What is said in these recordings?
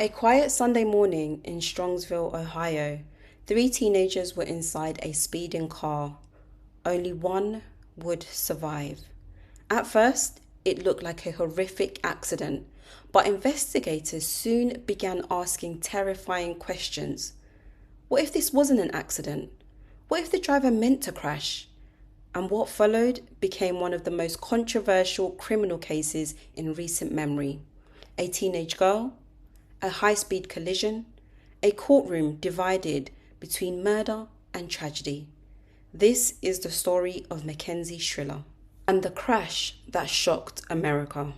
A quiet Sunday morning in Strongsville, Ohio, three teenagers were inside a speeding car. Only one would survive. At first, it looked like a horrific accident, but investigators soon began asking terrifying questions. What if this wasn't an accident? What if the driver meant to crash? And what followed became one of the most controversial criminal cases in recent memory. A teenage girl, a high-speed collision, a courtroom divided between murder and tragedy. This is the story of Mackenzie Shirilla and the crash that shocked America.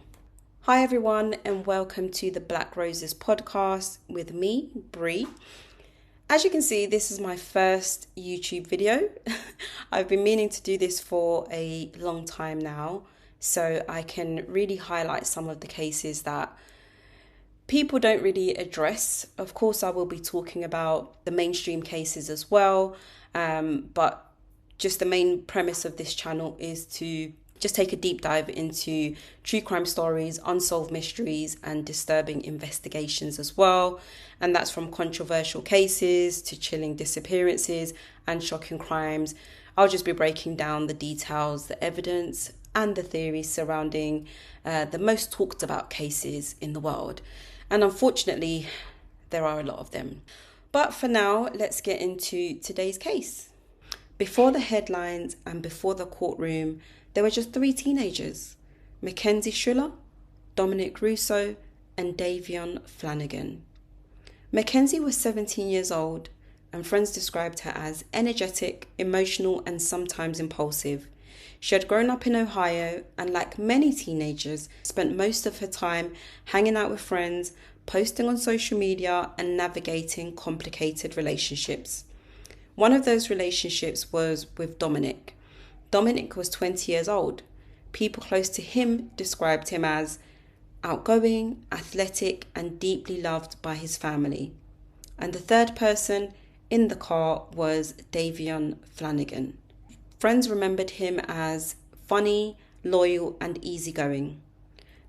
Hi everyone, and welcome to the Black Roses podcast with me, Bree. As you can see, this is my first YouTube video. I've been meaning to do this for a long time now, so I can really highlight some of the cases that people don't really address. Of course, I will be talking about the mainstream cases as well, but just the main premise of this channel is to just take a deep dive into true crime stories, unsolved mysteries, and disturbing investigations as well. And that's from controversial cases to chilling disappearances and shocking crimes. I'll just be breaking down the details, the evidence, and the theories surrounding the most talked about cases in the world. And unfortunately, there are a lot of them. But for now, let's get into today's case. Before the headlines and before the courtroom, there were just three teenagers: Mackenzie Shirilla, Dominic Russo, and Davion Flanagan. Mackenzie was 17 years old, and friends described her as energetic, emotional, and sometimes impulsive. She had grown up in Ohio and, like many teenagers, spent most of her time hanging out with friends, posting on social media, and navigating complicated relationships. One of those relationships was with Dominic. Dominic was 20 years old. People close to him described him as outgoing, athletic, and deeply loved by his family. And the third person in the car was Davion Flanagan. Friends remembered him as funny, loyal, and easygoing.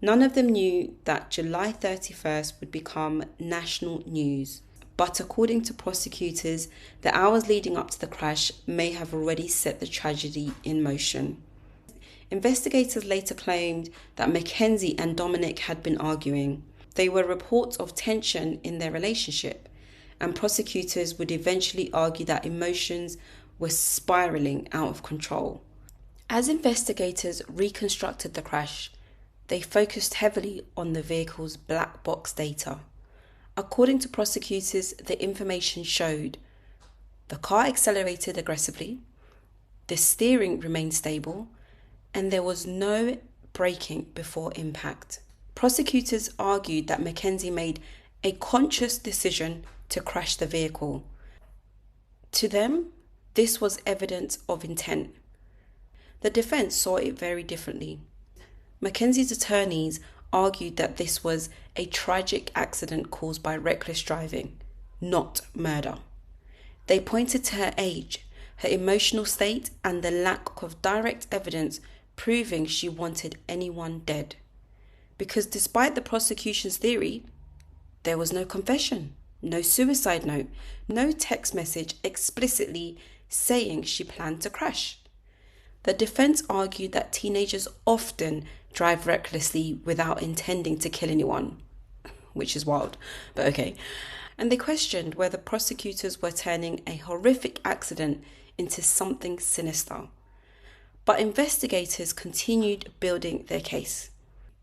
None of them knew that July 31st would become national news. But according to prosecutors, the hours leading up to the crash may have already set the tragedy in motion. Investigators later claimed that Mackenzie and Dominic had been arguing. There were reports of tension in their relationship, and prosecutors would eventually argue that emotions were spiraling out of control. As investigators reconstructed the crash, they focused heavily on the vehicle's black box data. According to prosecutors, the information showed the car accelerated aggressively, the steering remained stable, and there was no braking before impact. Prosecutors argued that Mackenzie made a conscious decision to crash the vehicle. To them, this was evidence of intent. The defense saw it very differently. Mackenzie's attorneys argued that this was a tragic accident caused by reckless driving, not murder. They pointed to her age, her emotional state, and the lack of direct evidence proving she wanted anyone dead. Because despite the prosecution's theory, there was no confession, no suicide note, no text message explicitly saying she planned to crash. The defense argued that teenagers often drive recklessly without intending to kill anyone, which is wild, but okay. And they questioned whether prosecutors were turning a horrific accident into something sinister. But investigators continued building their case.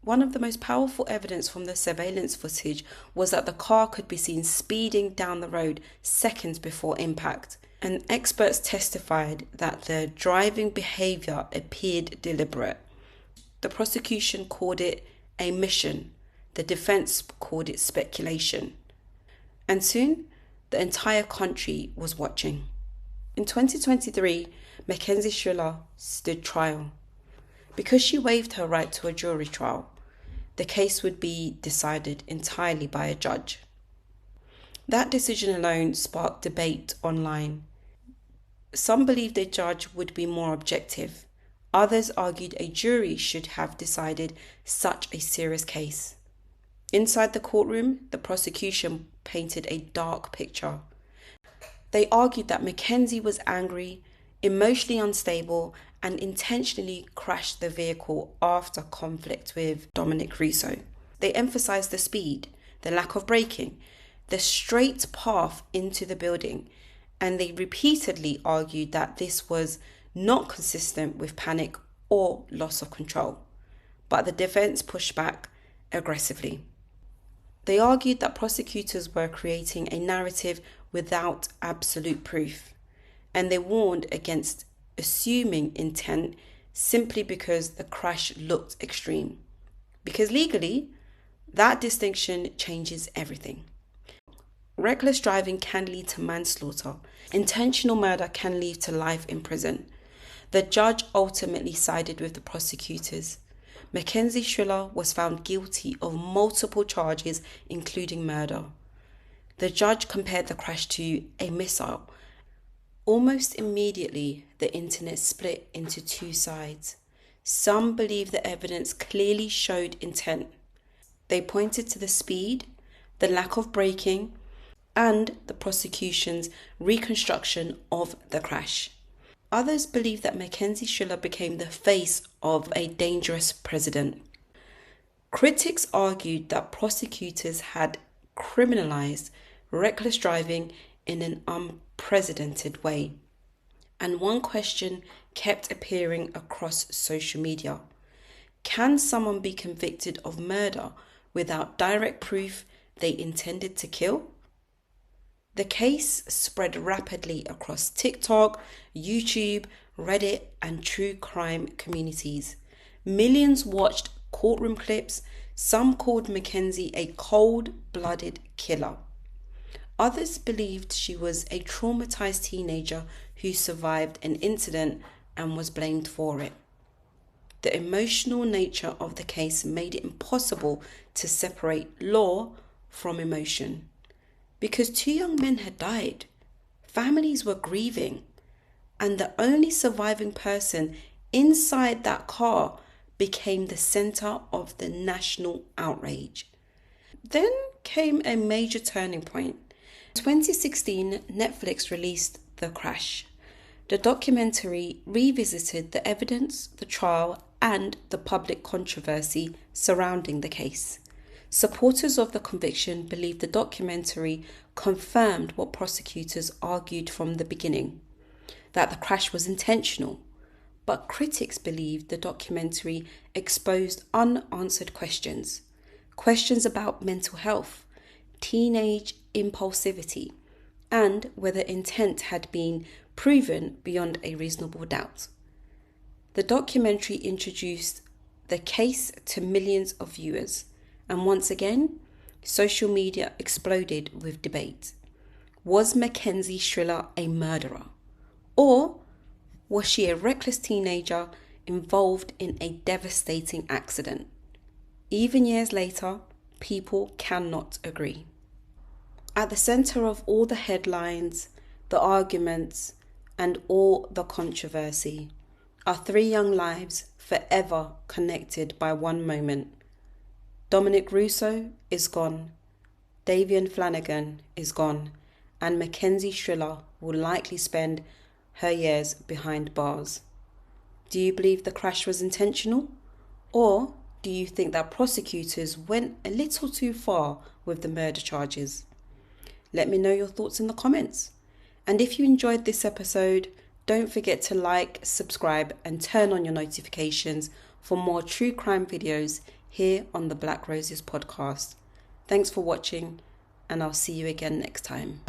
One of the most powerful evidence from the surveillance footage was that the car could be seen speeding down the road seconds before impact. And experts testified that the driving behavior appeared deliberate. The prosecution called it a mission. The defense called it speculation. And soon, the entire country was watching. In 2023, Mackenzie Shirilla stood trial. Because she waived her right to a jury trial, the case would be decided entirely by a judge. That decision alone sparked debate online. Some believed a judge would be more objective. Others argued a jury should have decided such a serious case. Inside the courtroom, the prosecution painted a dark picture. They argued that Mackenzie was angry, emotionally unstable, and intentionally crashed the vehicle after conflict with Dominic Russo. They emphasized the speed, the lack of braking, the straight path into the building, and they repeatedly argued that this was not consistent with panic or loss of control. But the defense pushed back aggressively. They argued that prosecutors were creating a narrative without absolute proof, and they warned against assuming intent simply because the crash looked extreme. Because legally, that distinction changes everything. Reckless driving can lead to manslaughter. Intentional murder can lead to life in prison. The judge ultimately sided with the prosecutors. Mackenzie Shirilla was found guilty of multiple charges, including murder. The judge compared the crash to a missile. Almost immediately, the internet split into two sides. Some believe the evidence clearly showed intent. They pointed to the speed, the lack of braking, and the prosecution's reconstruction of the crash. Others believe that Mackenzie Shirilla became the face of a dangerous president. Critics argued that prosecutors had criminalized reckless driving in an unprecedented way. And one question kept appearing across social media. Can someone be convicted of murder without direct proof they intended to kill? The case spread rapidly across TikTok, YouTube, Reddit, and true crime communities. Millions watched courtroom clips. Some called Mackenzie a cold-blooded killer. Others believed she was a traumatized teenager who survived an incident and was blamed for it. The emotional nature of the case made it impossible to separate law from emotion. Because two young men had died, families were grieving, and the only surviving person inside that car became the center of the national outrage. Then came a major turning point. In 2016, Netflix released The Crash. The documentary revisited the evidence, the trial, and the public controversy surrounding the case. Supporters of the conviction believe the documentary confirmed what prosecutors argued from the beginning, that the crash was intentional. But critics believe the documentary exposed unanswered questions about mental health, teenage impulsivity, and whether intent had been proven beyond a reasonable doubt. The documentary introduced the case to millions of viewers, and once again, social media exploded with debate. Was Mackenzie Shirilla a murderer? Or was she a reckless teenager involved in a devastating accident? Even years later, people cannot agree. At the center of all the headlines, the arguments, and all the controversy are three young lives forever connected by one moment. Dominic Russo is gone, Davion Flanagan is gone, and Mackenzie Shirilla will likely spend her years behind bars. Do you believe the crash was intentional? Or do you think that prosecutors went a little too far with the murder charges? Let me know your thoughts in the comments. And if you enjoyed this episode, don't forget to like, subscribe, and turn on your notifications for more true crime videos here on the Black Roses podcast. Thanks for watching, and I'll see you again next time.